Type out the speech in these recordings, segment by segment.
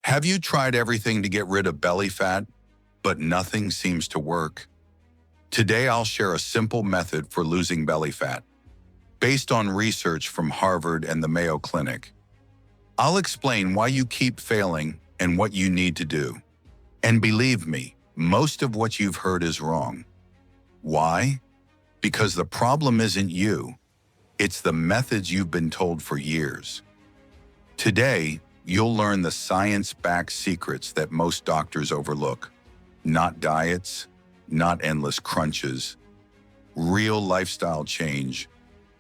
Have you tried everything to get rid of belly fat, but nothing seems to work? Today I'll share a simple method for losing belly fat, based on research from Harvard and the Mayo Clinic. I'll explain why you keep failing and what you need to do. And believe me, most of what you've heard is wrong. Why? Because the problem isn't you. It's the methods you've been told for years. Today, you'll learn the science-backed secrets that most doctors overlook. Not diets, not endless crunches. Real lifestyle change,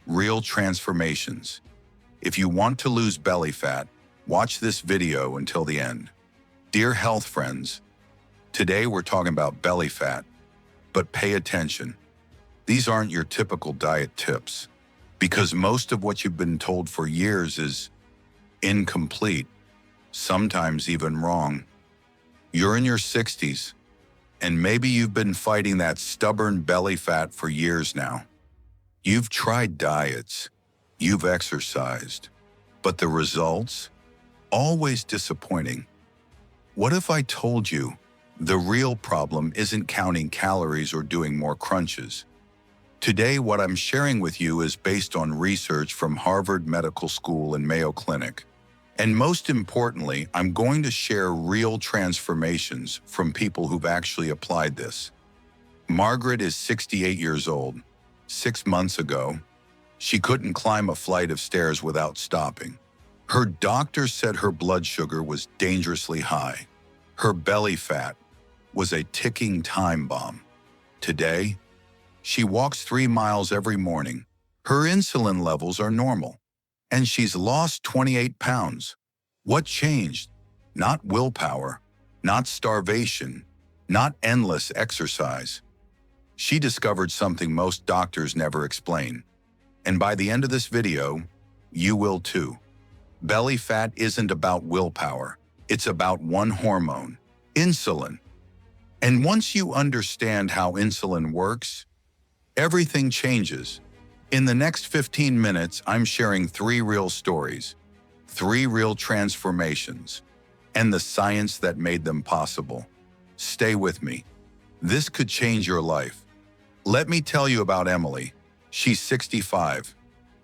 real transformations. If you want to lose belly fat, watch this video until the end. Dear health friends, today we're talking about belly fat, but pay attention. These aren't your typical diet tips, because most of what you've been told for years is incomplete, sometimes even wrong. You're in your 60s, and maybe you've been fighting that stubborn belly fat for years now. You've tried diets, you've exercised, but the results? Always disappointing. What if I told you the real problem isn't counting calories or doing more crunches? Today, what I'm sharing with you is based on research from Harvard Medical School and Mayo Clinic. And most importantly, I'm going to share real transformations from people who've actually applied this. Margaret is 68 years old. 6 months ago, she couldn't climb a flight of stairs without stopping. Her doctor said her blood sugar was dangerously high. Her belly fat was a ticking time bomb. Today, she walks 3 miles every morning. Her insulin levels are normal, and she's lost 28 pounds. What changed? Not willpower, not starvation, not endless exercise. She discovered something most doctors never explain. And by the end of this video, you will too. Belly fat isn't about willpower. It's about one hormone, insulin. And once you understand how insulin works, everything changes. In the next 15 minutes, I'm sharing 3 real stories, 3 real transformations, and the science that made them possible. Stay with me. This could change your life. Let me tell you about Emily. She's 65.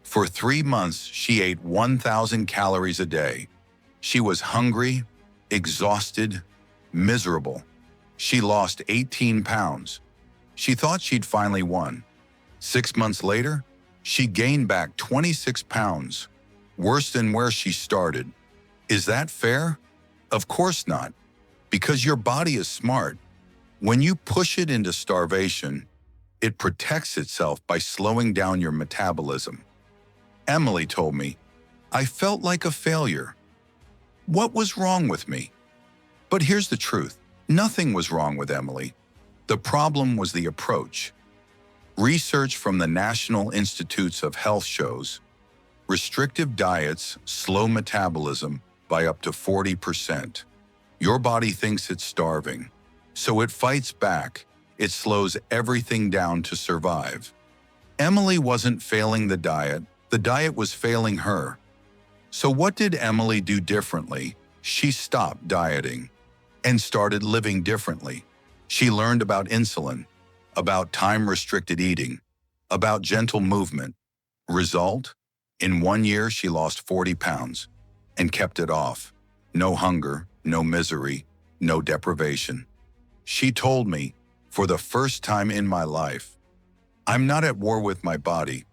For 3 months, she ate 1,000 calories a day. She was hungry, exhausted, miserable. She lost 18 pounds. She thought she'd finally won. 6 months later, she gained back 26 pounds, worse than where she started. Is that fair? Of course not, because your body is smart. When you push it into starvation, it protects itself by slowing down your metabolism. Emily told me, I felt like a failure. What was wrong with me? But here's the truth. Nothing was wrong with Emily. The problem was the approach. Research from the National Institutes of Health shows restrictive diets slow metabolism by up to 40%. Your body thinks it's starving, so it fights back. It slows everything down to survive. Emily wasn't failing the diet was failing her. So what did Emily do differently? She stopped dieting and started living differently. She learned about insulin, about time-restricted eating, about gentle movement. Result? In 1 year, she lost 40 pounds and kept it off. No hunger, no misery, no deprivation. She told me, for the first time in my life, I'm not at war with my body.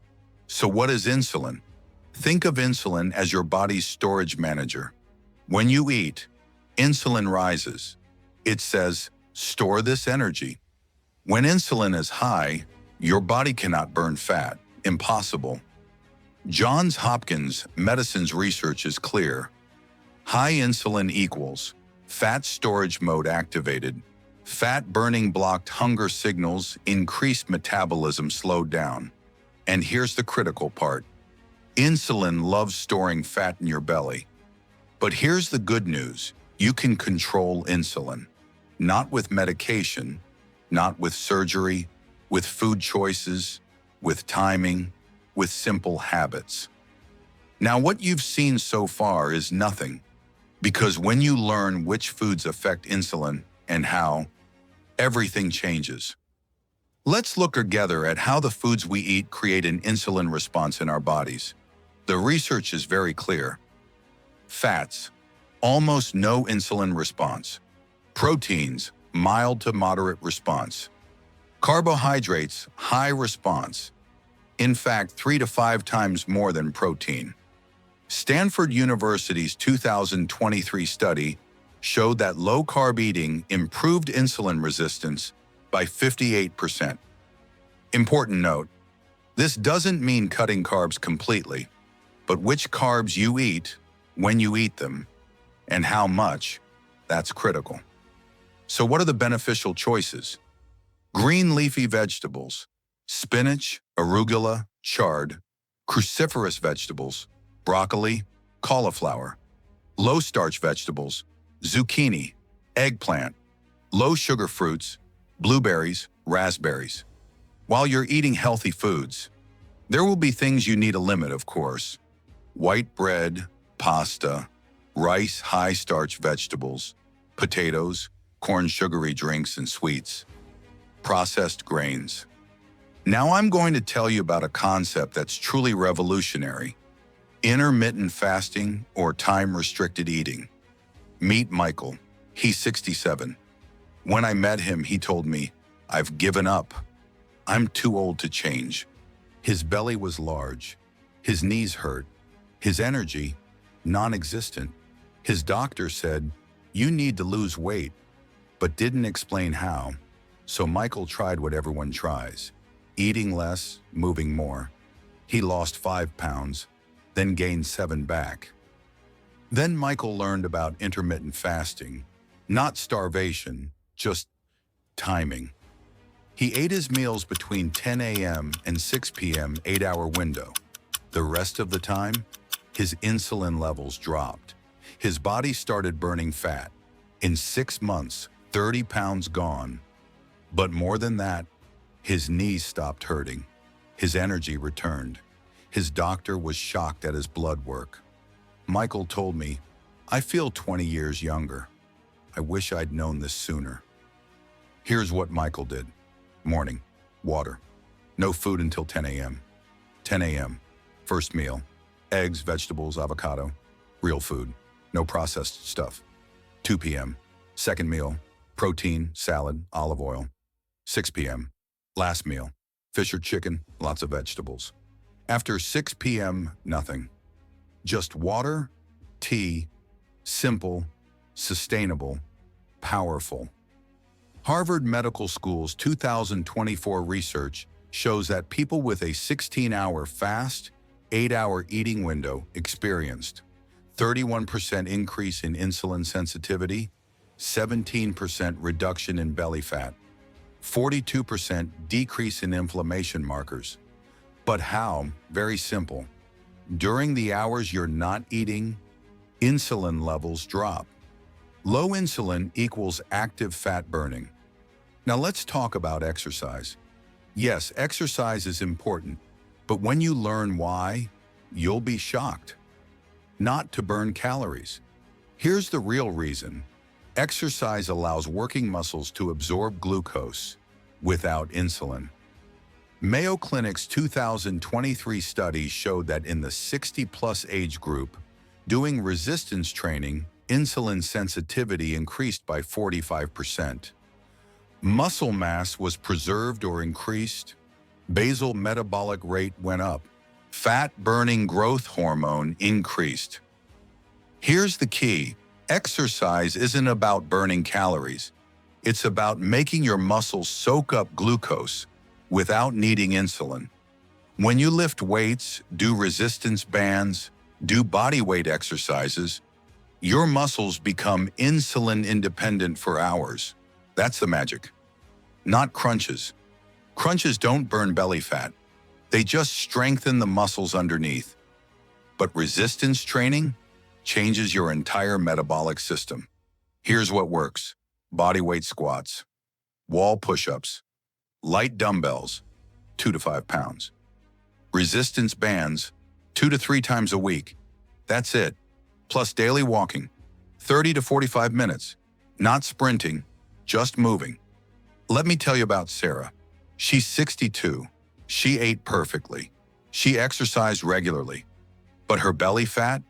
So what is insulin? Think of insulin as your body's storage manager. When you eat, insulin rises. It says, store this energy. When insulin is high, your body cannot burn fat. Impossible. Johns Hopkins Medicine's research is clear. High insulin equals fat storage mode activated. Fat burning blocked hunger signals, increased metabolism slowed down. And here's the critical part. Insulin loves storing fat in your belly. But here's the good news. You can control insulin. Not with medication, not with surgery, with food choices, with timing, with simple habits. Now, what you've seen so far is nothing. Because when you learn which foods affect insulin and how, everything changes. Let's look together at how the foods we eat create an insulin response in our bodies. The research is very clear. Fats, almost no insulin response. Proteins, mild to moderate response. Carbohydrates, high response. In fact, 3 to 5 times more than protein. Stanford University's 2023 study showed that low-carb eating improved insulin resistance by 58%. Important note, this doesn't mean cutting carbs completely, but which carbs you eat, when you eat them, and how much, that's critical. So what are the beneficial choices? Green leafy vegetables, spinach, arugula, chard, cruciferous vegetables, broccoli, cauliflower, low-starch vegetables, zucchini, eggplant, low-sugar fruits, blueberries, raspberries. While you're eating healthy foods, there will be things you need to limit, of course. White bread, pasta, rice, high-starch vegetables, potatoes, corn sugary drinks and sweets, processed grains. Now I'm going to tell you about a concept that's truly revolutionary: intermittent fasting or time-restricted eating. Meet Michael. He's 67. When I met him, he told me, "I've given up. I'm too old to change." His belly was large. His knees hurt. His energy, non-existent. His doctor said, "You need to lose weight," but didn't explain how. So Michael tried what everyone tries: eating less, moving more. He lost 5 pounds, then gained 7 back. Then Michael learned about intermittent fasting, not starvation, just timing. He ate his meals between 10 a.m. and 6 p.m. 8-hour window. The rest of the time, his insulin levels dropped. His body started burning fat. In 6 months, 30 pounds gone. But more than that, his knees stopped hurting. His energy returned. His doctor was shocked at his blood work. Michael told me, "I feel 20 years younger. I wish I'd known this sooner." Here's what Michael did. Morning, water. No food until 10 a.m. 10 a.m., first meal. Eggs, vegetables, avocado, real food. No processed stuff. 2 p.m., second meal. Protein, salad, olive oil. 6 p.m., last meal. Fish or chicken, lots of vegetables. After 6 p.m., nothing. Just water, tea, simple, sustainable, powerful. Harvard Medical School's 2024 research shows that people with a 16-hour fast, 8-hour eating window experienced 31% increase in insulin sensitivity, 17% reduction in belly fat, 42% decrease in inflammation markers. But how? Very simple. During the hours you're not eating, insulin levels drop. Low insulin equals active fat burning. Now let's talk about exercise. Yes, exercise is important, but when you learn why, you'll be shocked. Not to burn calories. Here's the real reason. Exercise allows working muscles to absorb glucose without insulin. Mayo Clinic's 2023 study showed that in the 60-plus age group, doing resistance training, insulin sensitivity increased by 45%. Muscle mass was preserved or increased. Basal metabolic rate went up. Fat-burning growth hormone increased. Here's the key. Exercise isn't about burning calories. It's about making your muscles soak up glucose without needing insulin. When you lift weights, do resistance bands, do body weight exercises, your muscles become insulin independent for hours. That's the magic. Not crunches. Crunches don't burn belly fat. They just strengthen the muscles underneath. But resistance training changes your entire metabolic system. Here's what works. Body weight squats, wall push-ups, light dumbbells, 2 to 5 pounds. Resistance bands, 2 to 3 times a week. That's it. Plus daily walking. 30 to 45 minutes. Not sprinting, just moving. Let me tell you about Sarah. She's 62. She ate perfectly. She exercised regularly. But her belly fat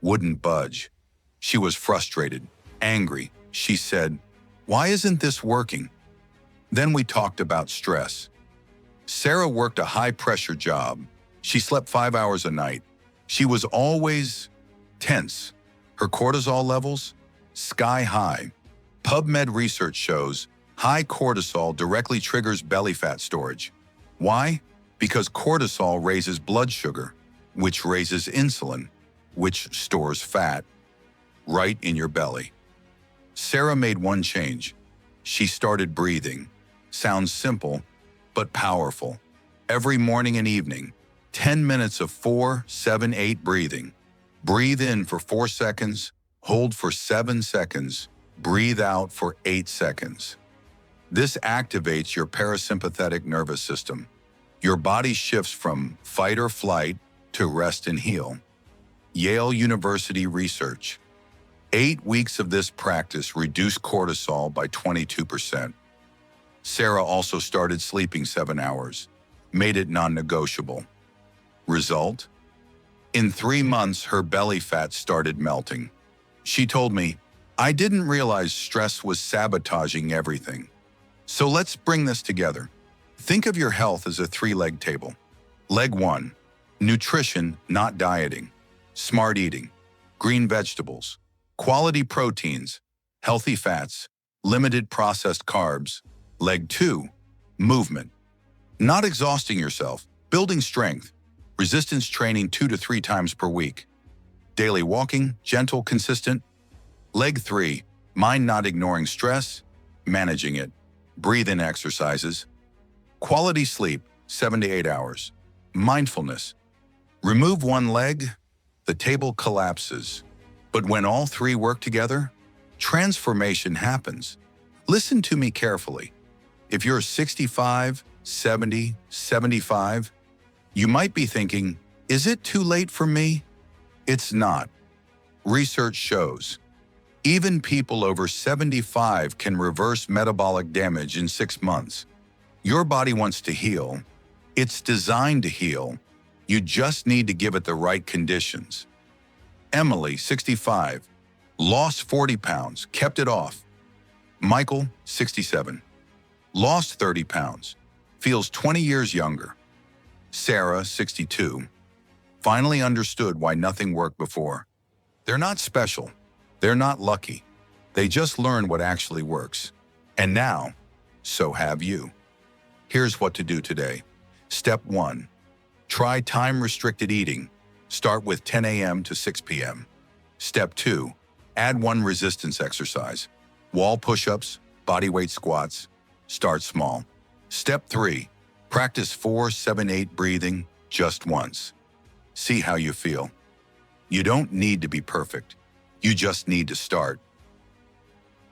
wouldn't budge. She was frustrated, angry. She said, "Why isn't this working?" Then we talked about stress. Sarah worked a high-pressure job. She slept 5 hours a night. She was always tense. Her cortisol levels, sky high. PubMed research shows high cortisol directly triggers belly fat storage. Why? Because cortisol raises blood sugar, which raises insulin, which stores fat, right in your belly. Sarah made one change. She started breathing. Sounds simple, but powerful. Every morning and evening, 10 minutes of 4-7-8 breathing. Breathe in for 4 seconds, hold for 7 seconds, breathe out for 8 seconds. This activates your parasympathetic nervous system. Your body shifts from fight or flight to rest and heal. Yale University research. 8 weeks of this practice reduced cortisol by 22%. Sarah also started sleeping 7 hours, made it non-negotiable. Result? In 3 months, her belly fat started melting. She told me, "I didn't realize stress was sabotaging everything." So let's bring this together. Think of your health as a 3-leg table. Leg 1, nutrition, not dieting. Smart eating, green vegetables, quality proteins, healthy fats, limited processed carbs. Leg 2, movement. Not exhausting yourself, building strength, resistance training 2 to 3 times per week. Daily walking, gentle, consistent. Leg 3, mind not ignoring stress, managing it. Breathe-in exercises. Quality sleep, 7 to 8 hours. Mindfulness. Remove one leg, the table collapses. But when all 3 work together, transformation happens. Listen to me carefully. If you're 65, 70, 75, you might be thinking, is it too late for me? It's not. Research shows even people over 75 can reverse metabolic damage in 6 months. Your body wants to heal. It's designed to heal. You just need to give it the right conditions. Emily, 65, lost 40 pounds, kept it off. Michael, 67, lost 30 pounds, feels 20 years younger. Sarah, 62, finally understood why nothing worked before. They're not special. They're not lucky. They just learned what actually works. And now, so have you. Here's what to do today. Step 1. Try time-restricted eating. Start with 10 a.m. to 6 p.m. Step 2. Add 1 resistance exercise. Wall push-ups, bodyweight squats. Start small. Step 3. Practice 4-7-8 breathing just once. See how you feel. You don't need to be perfect. You just need to start.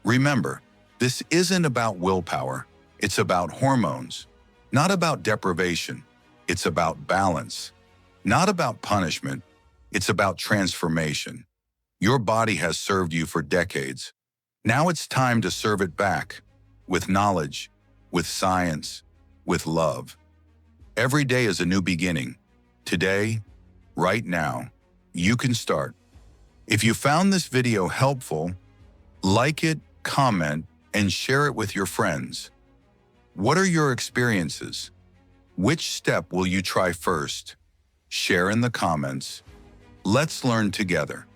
Remember, this isn't about willpower. It's about hormones. Not about deprivation. It's about balance. Not about punishment. It's about transformation. Your body has served you for decades. Now it's time to serve it back with knowledge, with science, with love. Every day is a new beginning. Today, right now, you can start. If you found this video helpful, like it, comment, and share it with your friends. What are your experiences? Which step will you try first? Share in the comments. Let's learn together.